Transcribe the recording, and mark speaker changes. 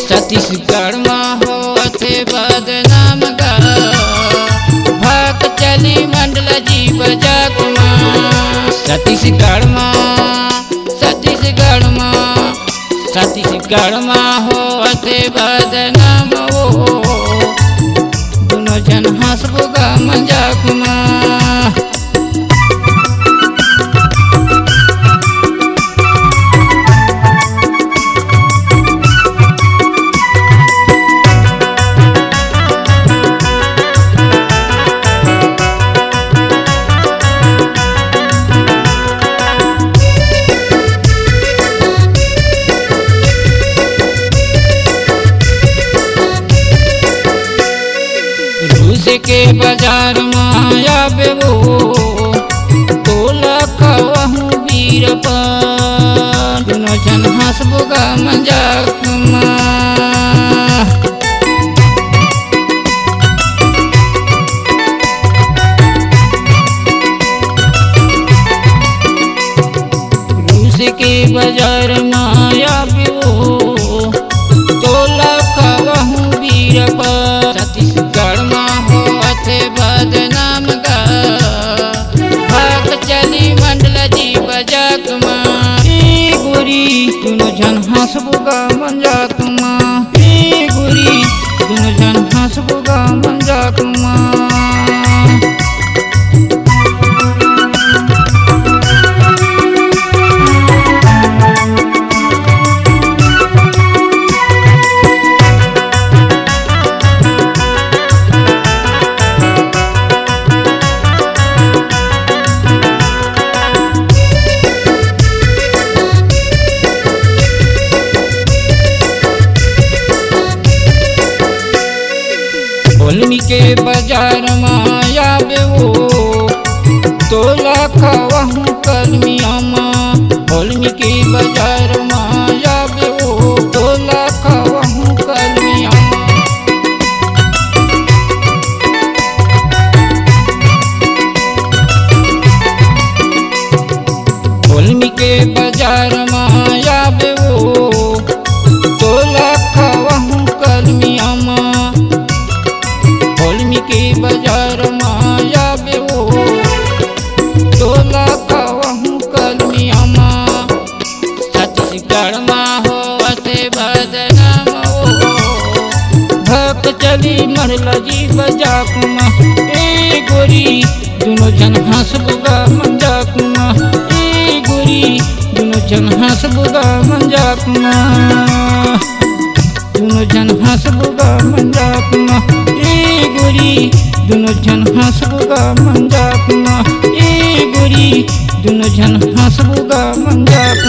Speaker 1: छत्तीसगढ़ में होते बदनाम गा भाग चली मंडल जी बजाक छत्तीसगढ़ में होते बदनाम दोनों जन हंसबुगा मजाक में। के बाजार माया बेबो तोला कहूँ वीर दोनों जन हंसबुगा मजाक रूस के बाजार माया बेबो तोला कहूँ वीर छत्तीसगढ़ बदनाम गा भाग चली मंडल जी बजाक गोरी दोनों जन हंसबुगा मजाक गोरी दोनों जन हंसबुगा मजाक होलमी के बाजार माया बेवो तोला कहूँ कलमिया होलमी के बाजार माया बेवो तोला कहूँ कलमिया होलमी के बाजार माया बेवो तोला कहूँ कलमिया के बाजार माया बेवो तोला कहूँ कलमिया छत्तीसगढ़ में होते बदनाम भक्त चली मरल जी बजाक गोरी दोनों जन हंसबुगा मजाक गोरी दोनों जन हंसबुगा मजाक दोनों जन हंसबुगा मजाक गोरी दोनों जन हंसबुगा मजाक गोरी दोनों जन हंसबुगा मजाक।